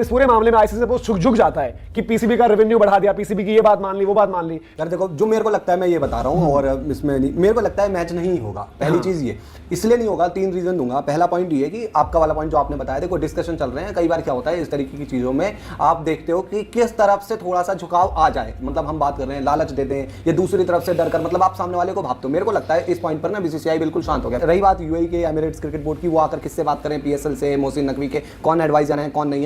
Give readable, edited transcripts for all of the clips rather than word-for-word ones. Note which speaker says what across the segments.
Speaker 1: इस पूरे मामले में आईसीसी सपोज झुक जाता है कि पीसीबी का रेवेन्यू बढ़ा दिया, पीसीबी की ये बात मान ली, वो बात मान ली।
Speaker 2: यार देखो, जो मेरे को लगता है मैं ये बता रहा हूँ, और इसमें मेरे को लगता है मैच नहीं होगा। पहली चीज ये इसलिए नहीं होगा, 3 रीजन दूंगा। पहला पॉइंट ये कि आपका वाला पॉइंट जो आपने बताया, देखो डिस्कशन चल रहे हैं, कई बार क्या होता है इस तरीके की चीजों में आप देखते हो कि किस तरफ से थोड़ा सा झुकाव आ जाए, मतलब हम बात कर रहे हैं लालच देते हैं, या दूसरी तरफ से डर कर, मतलब आप सामने वाले को भापते हो। मेरे को लगता है इस पॉइंट पर ना बीसीसीआई बिल्कुल शांत हो गया। रही बात यूएई के एमिरेट्स क्रिकेट बोर्ड की, वो आकर किससे बात करें, पीएसएल से, मोहसिन नकवी के, कौन एडवाइजर है कौन नहीं है।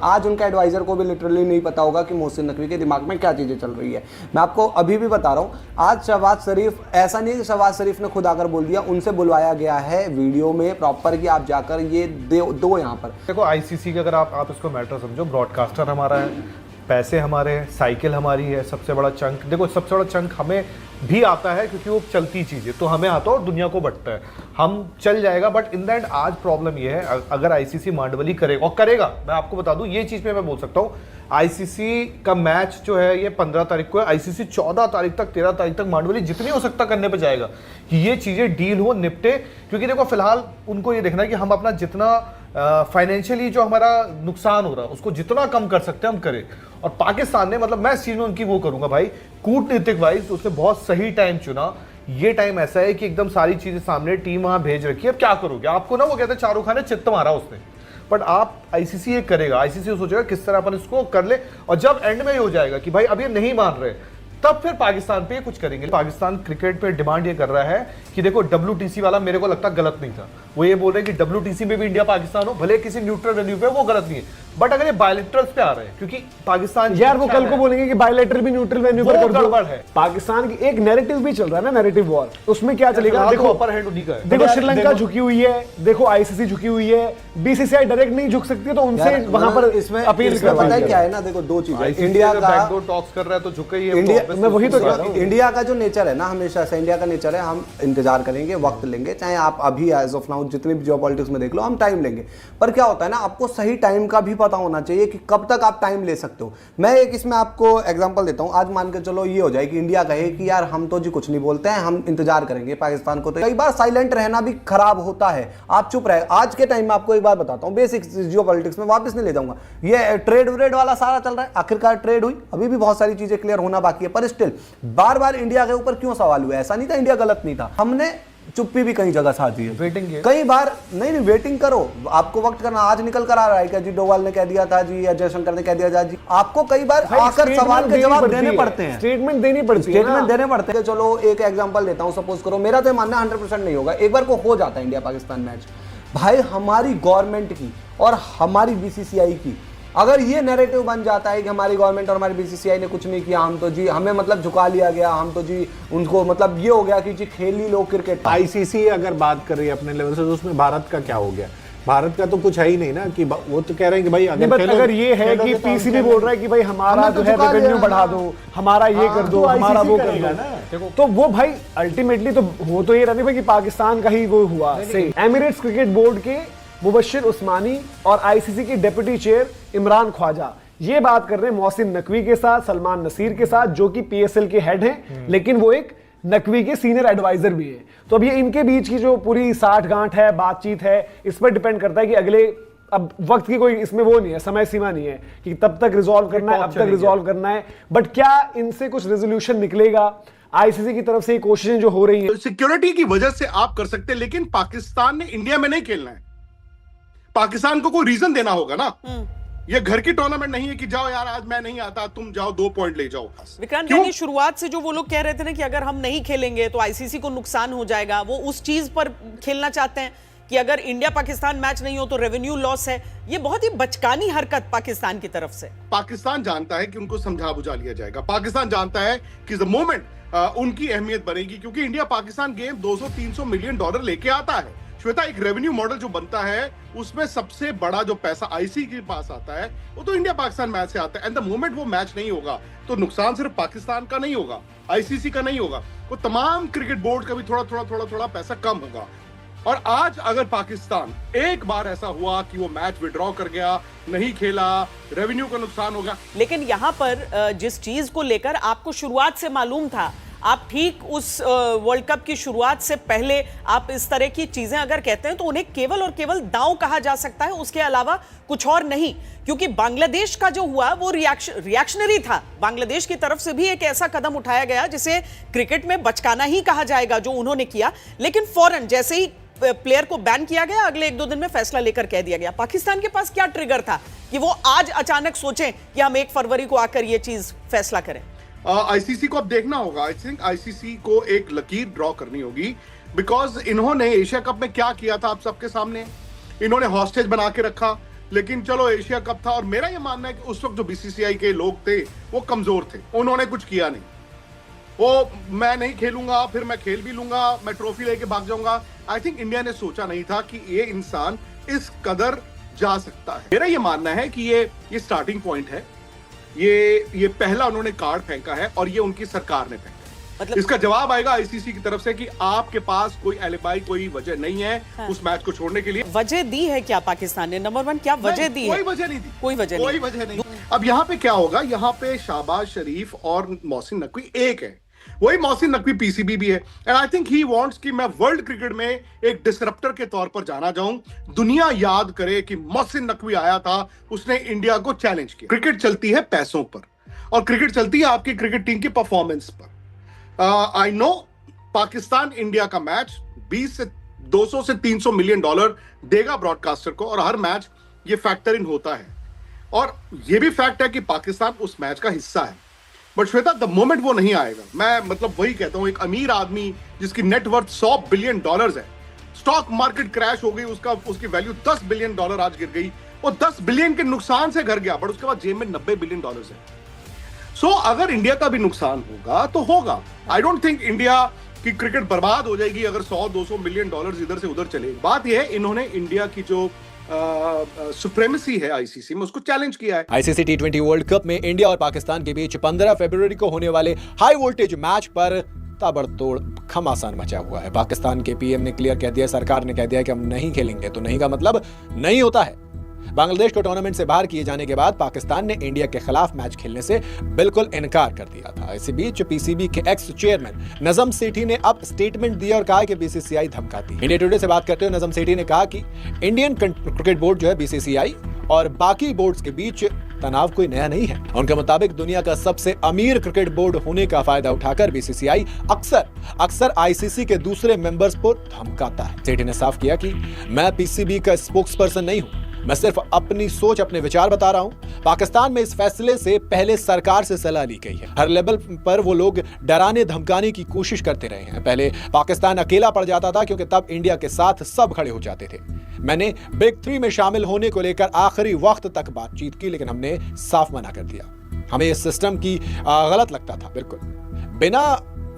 Speaker 2: आज उनका एडवाइजर को भी लिटरली नहीं पता होगा कि मोहसिन नकवी के दिमाग में क्या चीजें चल रही है। मैं आपको अभी भी बता रहा हूं, आज शहबाज शरीफ, ऐसा नहीं कि शहबाज शरीफ ने खुद आकर बोल दिया, उनसे बुलवाया गया है वीडियो में प्रॉपर कि आप जाकर ये दो यहाँ पर।
Speaker 3: देखो आईसीसी का अगर आप इसको मैटर समझो, ब्रॉडकास्टर हमारा है, पैसे हमारे हैं, साइकिल हमारी है, सबसे बड़ा चंक, देखो सबसे बड़ा चंक हमें भी आता है क्योंकि वो चलती चीज़ है, तो हमें आता है और दुनिया को बटता है, हम चल जाएगा। बट इन द एंड आज प्रॉब्लम ये है, अगर आईसीसी मांडवली करेगा, और करेगा, मैं आपको बता दूं ये चीज़ पे मैं बोल सकता हूँ, आईसीसी का मैच जो है ये 15 तारीख को है, आईसीसी 14 तारीख तक 13 तारीख तक मांडवली जितनी हो सकता करने पे जाएगा कि ये चीज़ें डील हो, निपटे। क्योंकि देखो फिलहाल उनको ये देखना है कि हम अपना जितना फाइनेंशियली जो हमारा नुकसान हो रहा है उसको जितना कम कर सकते हैं हम करें। और पाकिस्तान ने, मतलब मैं इस चीज़ में उनकी वो करूंगा भाई, कूटनीतिक वाइज उसने बहुत सही टाइम चुना। ये टाइम ऐसा है कि एकदम सारी चीजें सामने, टीम वहां भेज रखी है, अब क्या करोगे आपको ना, वो कहते हैं शाहरुख खान ने चित्त मारा उसने, बट आप आईसीसी ये करेगा, आईसीसी सोचेगा किस तरह अपन इसको कर ले, और जब एंड में ये हो जाएगा कि भाई अब ये नहीं मान रहे, तब फिर पाकिस्तान पे कुछ करेंगे। पाकिस्तान क्रिकेट पे डिमांड ये कर रहा है कि देखो WTC वाला मेरे को लगता गलत नहीं था, वो ये बोल रहे हैं कि WTC में भी इंडिया पाकिस्तान हो, भले किसी न्यूट्रल वेन्यू पे, वो गलत नहीं है, बट अगर ये बायलेटरल्स पे आ रहे हैं, क्योंकि पाकिस्तान
Speaker 1: यार वो कल को बोलेंगे कि बायलेटरल भी न्यूट्रल वेन्यू पर कर दो, गड़बड़ है। पाकिस्तान की एक नैरेटिव भी चल रहा है ना, नैरेटिव वॉर, उसमें क्या चलेगा। देखो
Speaker 3: अपर हैंड उन्हीं का है,
Speaker 1: देखो श्रीलंका झुकी हुई है, देखो आईसीसी झुकी हुई है, बीसीसीआई डायरेक्ट नहीं झुक सकती, तो उनसे वहां पर
Speaker 2: इसमें
Speaker 1: अपील
Speaker 2: पता है क्या है ना, देखो दो चीजें, इंडिया का
Speaker 3: बैकडोर टॉक्स कर रहा है तो झुका ही है,
Speaker 2: इंडिया,
Speaker 1: मैं वही तो कह रहा हूं,
Speaker 2: इंडिया का जो नेचर है ना, हमेशा से इंडिया का नेचर है, हम इंतजार करेंगे, वक्त लेंगे, चाहे आप अभी एज ऑफ नाउ जितनी भी जियोपॉलिटिक्स में देख लो, हम टाइम लेंगे। पर क्या होता है ना, आपको सही टाइम का भी पता होना चाहिए कि कब तक आप टाइम ले सकते हो। मैं एक इसमें आपको एग्जांपल देता हूं, आज मान के चलो ये हो जाए कि इंडिया कहे कि यार हम तो जी कुछ नहीं बोलते हैं, हम इंतजार करेंगे पाकिस्तान को, तो कई बार साइलेंट रहना भी खराब होता है, आप चुप रहे। आज के टाइम में आपको एक बात बताता हूं, बेसिक जियोपॉलिटिक्स में वापस नहीं ले जाऊंगा, ये ट्रेड व्रेड वाला सारा चल रहा है, आखिरकार ट्रेड हुई, अभी भी बहुत सारी चीजें क्लियर होना बाकी है, पर स्टिल बार बार इंडिया के ऊपर क्यों सवाल हुआ? ऐसा नहीं था इंडिया गलत नहीं था, हमने चुप्पी भी कई जगह साधी है,
Speaker 3: वेटिंग
Speaker 2: कई बार। नहीं वेटिंग करो, आपको वक्त करना। आज निकल कर आ रहा है कि अजीत डोभाल ने कह दिया था जी, या जयशंकर ने कह दिया था जी, आपको कई बार आकर सवाल के जवाब देने पड़ते हैं,
Speaker 1: स्टेटमेंट देनी पड़ती है,
Speaker 2: स्टेटमेंट देने पड़ते हैं। चलो एक एग्जांपल देता हूं, सपोज करो, मेरा तो मानना 100% नहीं होगा, एक बार को हो जाता है इंडिया पाकिस्तान मैच, भाई हमारी गवर्नमेंट की और हमारी बीसीसीआई की अगर ये नैरेटिव बन जाता है कि हमारी गवर्नमेंट और हमारी बीसीसीआई ने कुछ नहीं किया, हम तो जी हमें मतलब झुका लिया गया, हम तो जी उनको मतलब ये हो गया कि जी खेल ही लो क्रिकेट।
Speaker 4: आईसीसी अगर बात कर रही है अपने लेवल से, तो उसमें भारत का क्या हो गया? भारत का तो कुछ है ही नहीं ना, कि वो तो कह रहे हैं कि भाई
Speaker 1: अगर ये है कि पीसीबी बोल रहा है कि भाई हमारा जो है रेवेन्यू बढ़ा दो, हमारा ये कर दो, हमारा वो कर दो, तो वो भाई अल्टीमेटली तो हो तो ये रहा भाई कि पाकिस्तान का ही वो हुआ। एमिरेट्स क्रिकेट बोर्ड के मुबश्शिर उस्मानी और आईसीसी के डिप्टी चेयर इमरान ख्वाजा ये बात कर रहे हैं मोहसिन नकवी के साथ, सलमान नसीर के साथ, जो कि पीएसएल के हेड हैं, लेकिन वो एक नकवी के सीनियर एडवाइजर भी है। तो अब ये इनके बीच की जो पूरी साठ गांठ है, बातचीत है, इस पर डिपेंड करता है कि अगले, अब वक्त की कोई इसमें वो नहीं है, समय सीमा नहीं है कि तब तक रिजॉल्व करना है, अब तक रिजॉल्व करना है, बट क्या इनसे कुछ रेजोल्यूशन निकलेगा? आईसीसी की तरफ से कोशिशें जो हो रही हैं,
Speaker 5: सिक्योरिटी की वजह से आप कर सकते हैं, लेकिन पाकिस्तान ने इंडिया में नहीं खेलना है, पाकिस्तान को कोई रीजन देना होगा ना। ये घर की टूर्नामेंट नहीं है कि जाओ यार आज मैं नहीं आता, तुम जाओ 2 पॉइंट ले जाओ।
Speaker 6: विक्रांत, यानी शुरुआत से जो वो लोग कह रहे थे ना कि अगर हम नहीं खेलेंगे तो आईसीसी को नुकसान हो जाएगा, वो उस चीज पर खेलना चाहते हैं कि अगर इंडिया पाकिस्तान मैच नहीं हो तो रेवेन्यू लॉस है। ये बहुत ही बचकानी हरकत पाकिस्तान की तरफ से।
Speaker 5: पाकिस्तान जानता है कि उनको समझा बुझा लिया जाएगा, पाकिस्तान जानता है कि द मोमेंट उनकी अहमियत बनेगी, क्योंकि India Pakistan game 200-300 million dollar लेके आता है। श्वेता, एक रेवेन्यू मॉडल जो बनता है उसमें सबसे बड़ा जो पैसा आईसीसी के पास आता है वो तो इंडिया पाकिस्तान मैच से आता है, एंड द मोमेंट वो मैच नहीं होगा तो नुकसान सिर्फ पाकिस्तान का नहीं होगा, आईसीसी का नहीं होगा, वो तमाम क्रिकेट बोर्ड का भी थोड़ा पैसा कम होगा। और आज अगर पाकिस्तान एक बार ऐसा हुआ कि वो मैच विड्रॉ कर गया, नहीं खेला, रेवेन्यू का नुकसान होगा।
Speaker 6: लेकिन यहाँ पर जिस चीज को लेकर आपको शुरुआत से मालूम था, आप ठीक उस वर्ल्ड कप की शुरुआत से पहले आप इस तरह की चीजें अगर कहते हैं तो उन्हें केवल और केवल दांव कहा जा सकता है, उसके अलावा कुछ और नहीं। क्योंकि बांग्लादेश का जो हुआ वो रिएक्शनरी था। बांग्लादेश की तरफ से भी एक ऐसा कदम उठाया गया जिसे क्रिकेट में बचकाना ही कहा जाएगा, जो उन्होंने किया। लेकिन फौरन जैसे ही प्लेयर को बैन किया गया, अगले 1-2 दिन में फैसला लेकर कह दिया गया। पाकिस्तान के पास क्या ट्रिगर था कि वो आज अचानक सोचें कि हम 1 फरवरी को आकर ये चीज फैसला करें?
Speaker 5: आईसीसी को अब देखना होगा। आई थिंक आईसीसी को एक लकीर ड्रॉ करनी होगी, बिकॉज इन्होंने एशिया कप में क्या किया था आप सबके सामने। इन्होंने हॉस्टेज बना के रखा, लेकिन चलो एशिया कप था। और मेरा ये मानना है कि उस वक्त जो बीसीसीआई के लोग थे वो कमजोर थे, उन्होंने कुछ किया नहीं। वो मैं नहीं खेलूंगा, फिर मैं खेल भी लूंगा, मैं ट्रॉफी लेके भाग जाऊंगा। आई थिंक इंडिया ने सोचा नहीं था कि ये इंसान इस कदर जा सकता है। मेरा ये मानना है कि ये स्टार्टिंग पॉइंट है। ये पहला उन्होंने कार्ड फेंका है और ये उनकी सरकार ने फेंका है। मतलब इसका जवाब आएगा आईसीसी की तरफ से कि आपके पास कोई एलिबाई, कोई वजह नहीं है उस मैच को छोड़ने के लिए।
Speaker 6: वजह दी है क्या पाकिस्तान ने? नंबर 1 क्या वजह दी है?
Speaker 5: कोई वजह नहीं दी,
Speaker 6: कोई वजह नहीं।
Speaker 5: अब यहाँ पे क्या होगा, यहाँ पे शाहबाज शरीफ और मोहसिन नकवी एक है। वही मोहसिन नकवी पीसीबी भी है। And I think he wants कि मैं वर्ल्ड क्रिकेट में एक डिसरप्टर के तौर पर जाना जाऊं, दुनिया याद करे कि मोहसिन नकवी आया था, उसने इंडिया को चैलेंज किया। क्रिकेट चलती है पैसों पर और क्रिकेट चलती है आपकी क्रिकेट टीम की परफॉर्मेंस पर। आई नो पाकिस्तान इंडिया का मैच 200 से 300 मिलियन डॉलर देगा ब्रॉडकास्टर को, और हर मैच ये फैक्टर इन होता है। और ये भी फैक्ट है कि पाकिस्तान उस मैच का हिस्सा है। बट श्वेता, द मोमेंट वो नहीं आएगा। मैं मतलब वही कहता हूं, एक अमीर आदमी जिसकी नेटवर्थ $100 बिलियन है, स्टॉक मार्केट क्रैश हो गई, उसकी वैल्यू $10 बिलियन आज गिर गई। वो 10 बिलियन के नुकसान से घर गया, बट उसके बाद जेब में $90 बिलियन है। सो अगर इंडिया का भी नुकसान होगा तो होगा। आई डोंट थिंक इंडिया की क्रिकेट बर्बाद हो जाएगी अगर 100-200 मिलियन डॉलर इधर से उधर चले। बात यह है, इन्होंने इंडिया की जो सुप्रीमेसी है आईसीसी में, उसको चैलेंज किया है।
Speaker 7: आईसीसी T20 वर्ल्ड कप में इंडिया और पाकिस्तान के बीच 15 फरवरी को होने वाले हाई वोल्टेज मैच पर ताबड़तोड़ घमासान मचा हुआ है। पाकिस्तान के पीएम ने क्लियर कह दिया, सरकार ने कह दिया कि हम नहीं खेलेंगे। तो नहीं का मतलब नहीं होता है। बांग्लादेश को टूर्नामेंट से बाहर किए जाने के बाद पाकिस्तान ने इंडिया के खिलाफ मैच खेलने से बिल्कुल इनकार कर दिया था। इसी बीच पीसीबी के एक्स चेयरमैन नजम सेठी ने अब स्टेटमेंट दिया और कहा कि बीसीसीआई धमकाती है। इंडिया टुडे से बात करते हुए नजम सेठी ने कहा कि इंडियन क्रिकेट बोर्ड जो है बीसीसीआई और बाकी बोर्ड्स के बीच तनाव कोई नया नहीं है। उनके मुताबिक दुनिया का सबसे अमीर क्रिकेट बोर्ड होने का फायदा उठाकर बीसीसीआई अक्सर आईसीसी के दूसरे मेंबर्स को धमकाता है। सेठी ने साफ किया कि मैं पीसीबी का स्पोक्स पर्सन नहीं हूं, मैं सिर्फ अपनी सोच, अपने विचार बता रहा हूं। पाकिस्तान में इस फैसले से पहले सरकार से सलाह ली गई है। हर लेवल पर वो लोग डराने धमकाने की कोशिश करते रहे हैं। पहले पाकिस्तान अकेला पड़ जाता था क्योंकि तब इंडिया के साथ सब खड़े हो जाते थे। मैंने बिग 3 में शामिल होने को लेकर आखिरी वक्त तक बातचीत की, लेकिन हमने साफ मना कर दिया। हमें इस सिस्टम की गलत लगता था, बिल्कुल बिना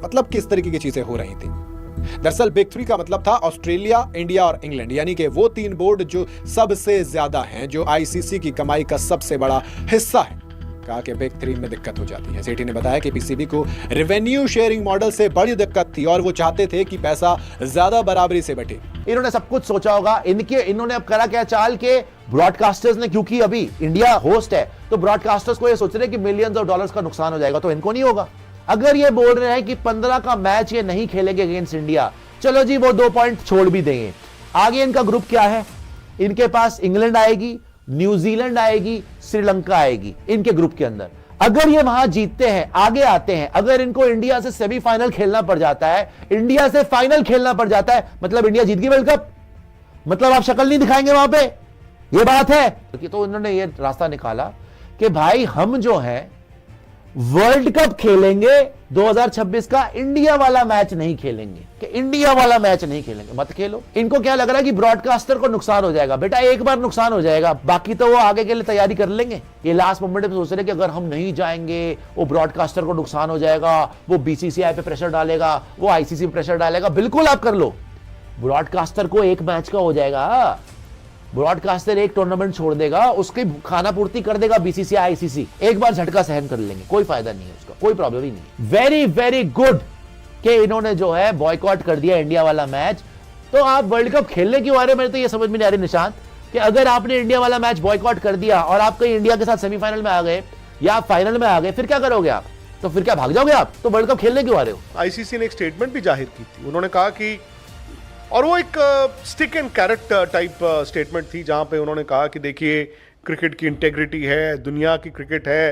Speaker 7: मतलब किस तरीके की चीजें हो रही थी। दरअसल बिग 3 का मतलब था ऑस्ट्रेलिया, इंडिया और इंग्लैंड, यानी कि वो 3 बोर्ड जो सबसे ज्यादा हैं, जो आईसीसी की कमाई का सबसे बड़ा हिस्सा है। कहा कि बिग 3 में दिक्कत हो जाती है। सेठी ने बताया कि पीसीबी को रेवेन्यू शेयरिंग मॉडल से बड़ी दिक्कत थी और वो चाहते थे कि पैसा ज्यादा बराबरी से बटे।
Speaker 8: इन्होंने सब कुछ सोचा होगा। इन्होंने अब करा क्या चाल के ब्रॉडकास्टर्स ने, क्योंकि अभी इंडिया होस्ट है तो ब्रॉडकास्टर्स को ये सोच रहे हैं कि मिलियंस ऑफ डॉलर्स का नुकसान हो जाएगा, तो इनको नहीं होगा। अगर ये बोल रहे हैं कि 15 का मैच ये नहीं खेलेंगे अगेंस्ट इंडिया, चलो जी वो 2 पॉइंट छोड़ भी देंगे। आगे इनका ग्रुप क्या है? इनके पास इंग्लैंड आएगी, न्यूजीलैंड आएगी, श्रीलंका आएगी इनके ग्रुप के अंदर। अगर ये वहां जीतते हैं, आगे आते हैं, अगर इनको इंडिया से सेमीफाइनल खेलना पड़ जाता है, इंडिया से फाइनल खेलना पड़ जाता है, मतलब इंडिया जीत गई वर्ल्ड कप, मतलब आप शक्ल नहीं दिखाएंगे वहां पे, ये बात है। तो इन्होंने ये रास्ता निकाला कि भाई हम जो है वर्ल्ड कप खेलेंगे 2026 का, इंडिया वाला मैच नहीं खेलेंगे। कि इंडिया वाला मैच नहीं खेलेंगे, मत खेलो। इनको क्या लग रहा है कि ब्रॉडकास्टर को नुकसान हो जाएगा? बेटा एक बार नुकसान हो जाएगा, बाकी तो वो आगे के लिए तैयारी कर लेंगे। ये लास्ट मोमेंट में सोच रहे कि अगर हम नहीं जाएंगे वो ब्रॉडकास्टर को नुकसान हो जाएगा, वो बीसीसीआई पे प्रेशर डालेगा, वो आईसीसी पे प्रेशर डालेगा। बिल्कुल आप कर लो, ब्रॉडकास्टर को एक मैच का हो जाएगा। ब्रॉडकास्टर एक टूर्नामेंट छोड़ देगा, उसकी खाना पूर्ति कर देगा बीसीसीआई आईसीसी। एक बार झटका सहन कर लेंगे, कोई फायदा नहीं है उसका, कोई प्रॉब्लम ही नहीं। वेरी वेरी गुड कि इन्होंने जो है बॉयकॉट कर दिया इंडिया वाला मैच। तो आप वर्ल्ड कप खेलने क्यों आ रहे? मेरे तो ये समझ में नहीं आ रही निशांत, कि अगर आपने इंडिया वाला मैच बॉयकॉट कर दिया और आप कहीं इंडिया के साथ सेमीफाइनल में आ गए या फाइनल में आ गए, फिर क्या करोगे आप? तो फिर क्या भाग जाओगे आप? तो वर्ल्ड कप खेलने क्यों आ रहे हो?
Speaker 3: आईसीसी ने एक स्टेटमेंट भी जाहिर की थी, उन्होंने कहा कि, और वो एक stick and carrot type statement थी, जहां पे उन्होंने कहा कि देखिए क्रिकेट की इंटेग्रिटी है, दुनिया की क्रिकेट है,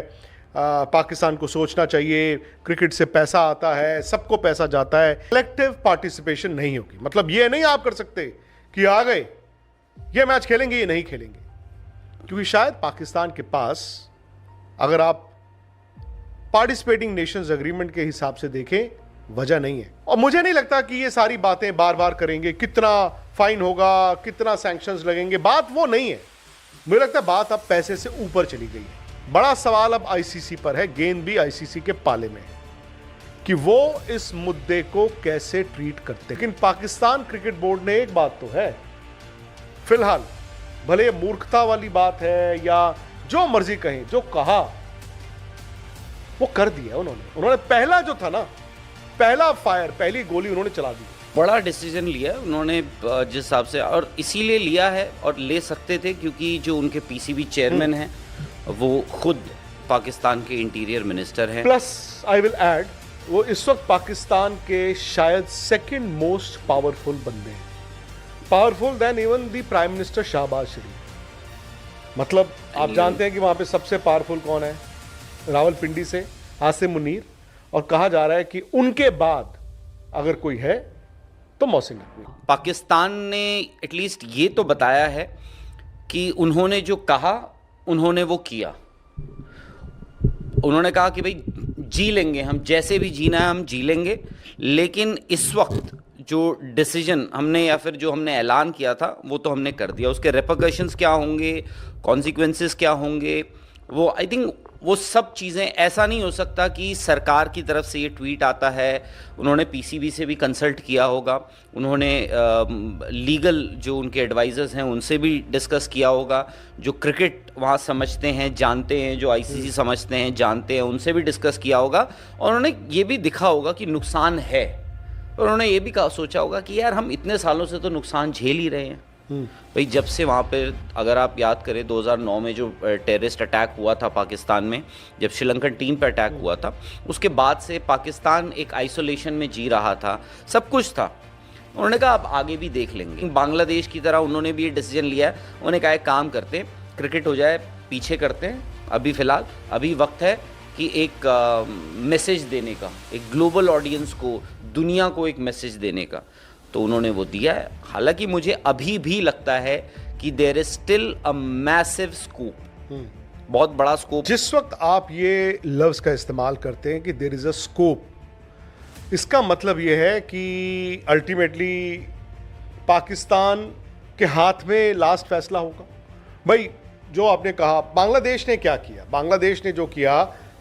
Speaker 3: पाकिस्तान को सोचना चाहिए, क्रिकेट से पैसा आता है, सबको पैसा जाता है, कलेक्टिव पार्टिसिपेशन नहीं होगी। मतलब ये नहीं आप कर सकते कि आ गए ये मैच खेलेंगे ये नहीं खेलेंगे, क्योंकि शायद पाकिस्तान के पास अगर आप पार्टिसिपेटिंग नेशंस एग्रीमेंट के हिसाब से देखें वजह नहीं है। और मुझे नहीं लगता कि ये सारी बातें बार बार करेंगे, कितना फाइन होगा, कितना सैंक्शंस लगेंगे, बात वो नहीं है। मुझे लगता है बात अब पैसे से ऊपर चली गई है। बड़ा सवाल अब आईसीसी पर है, गेंद भी आईसीसी के पाले में है कि वो इस मुद्दे को कैसे ट्रीट करते हैं। लेकिन पाकिस्तान क्रिकेट बोर्ड ने एक बात तो है, फिलहाल भले मूर्खता वाली बात है या जो मर्जी कहें, जो कहा वो कर दिया उन्होंने पहला जो था ना, पहला फायर, पहली गोली उन्होंने चला दी।
Speaker 9: बड़ा डिसीजन लिया उन्होंने जिस हिसाब से, और इसीलिए लिया है और ले सकते थे क्योंकि जो उनके पीसीबी चेयरमैन हैं वो खुद पाकिस्तान के इंटीरियर मिनिस्टर हैं।
Speaker 3: प्लस आई विल ऐड, वो इस वक्त पाकिस्तान के शायद सेकंड मोस्ट पावरफुल बंदे हैं, powerful than even the prime minister Shehbaz Sharif. मतलब आप जानते हैं कि वहां पे सबसे पावरफुल कौन है? रावलपिंडी से आसिम मुनीर, और कहा जा रहा है कि उनके बाद अगर कोई है तो मोहसिन नकवी।
Speaker 9: पाकिस्तान ने एटलीस्ट ये तो बताया है कि उन्होंने जो कहा उन्होंने वो किया। उन्होंने कहा कि भाई जी लेंगे हम, जैसे भी जीना है हम जी लेंगे, लेकिन इस वक्त जो डिसीजन हमने या फिर जो हमने ऐलान किया था वो तो हमने कर दिया। उसके रेपरकशंस क्या होंगे, कॉन्सिक्वेंसेस क्या होंगे, वो आई थिंक वो सब चीज़ें, ऐसा नहीं हो सकता कि सरकार की तरफ से ये ट्वीट आता है, उन्होंने पीसीबी से भी कंसल्ट किया होगा, उन्होंने लीगल जो उनके एडवाइजर्स हैं उनसे भी डिस्कस किया होगा, जो क्रिकेट वहाँ समझते हैं जानते हैं, जो आईसीसी समझते हैं जानते हैं, उनसे भी डिस्कस किया होगा, और उन्होंने ये भी दिखा होगा कि नुकसान है, और उन्होंने ये भी सोचा होगा कि यार हम इतने सालों से तो नुकसान झेल ही रहे हैं। भाई जब से वहाँ पे, अगर आप याद करें 2009 में जो टेररिस्ट अटैक हुआ था पाकिस्तान में, जब श्रीलंकन टीम पर अटैक हुआ था, उसके बाद से पाकिस्तान एक आइसोलेशन में जी रहा था, सब कुछ था। उन्होंने कहा अब आगे भी देख लेंगे। बांग्लादेश की तरह उन्होंने भी ये डिसीजन लिया है, उन्होंने कहा एक काम करते हैं, क्रिकेट हो जाए पीछे करते हैं, अभी फ़िलहाल अभी वक्त है कि एक मैसेज देने का, एक ग्लोबल ऑडियंस को, दुनिया को एक मैसेज देने का, तो उन्होंने वो दिया है। हालांकि मुझे अभी भी लगता है कि there is still a massive scope, बहुत बड़ा स्कोप।
Speaker 3: जिस वक्त आप ये लफ्ज का इस्तेमाल करते हैं कि देयर इज अ स्कोप, इसका मतलब ये है कि अल्टीमेटली पाकिस्तान के हाथ में लास्ट फैसला होगा। भाई जो आपने कहा बांग्लादेश ने क्या किया, बांग्लादेश ने जो किया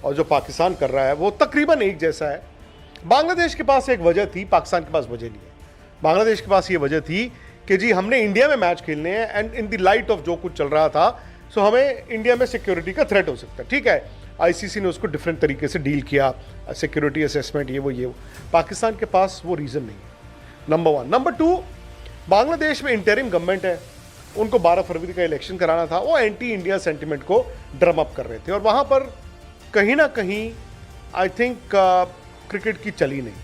Speaker 3: और जो पाकिस्तान कर रहा है वो तकरीबन एक जैसा है। बांग्लादेश के पास एक वजह थी, पाकिस्तान के पास वजह नहीं है। बांग्लादेश के पास ये वजह थी कि जी हमने इंडिया में मैच खेलने हैं, and in the light of जो कुछ चल रहा था, सो हमें इंडिया में सिक्योरिटी का थ्रेट हो सकता है। ठीक है, आईसीसी ने उसको डिफरेंट तरीके से डील किया, सिक्योरिटी असेसमेंट, ये वो। पाकिस्तान के पास वो रीज़न नहीं है, नंबर 1। नंबर 2, बांग्लादेश में इंटरिम गवर्नमेंट है, उनको 12 फरवरी का इलेक्शन कराना था, वो एंटी इंडिया सेंटिमेंट को ड्रम अप कर रहे थे, और वहाँ पर कहीं ना कहीं आई थिंक क्रिकेट की चली नहीं।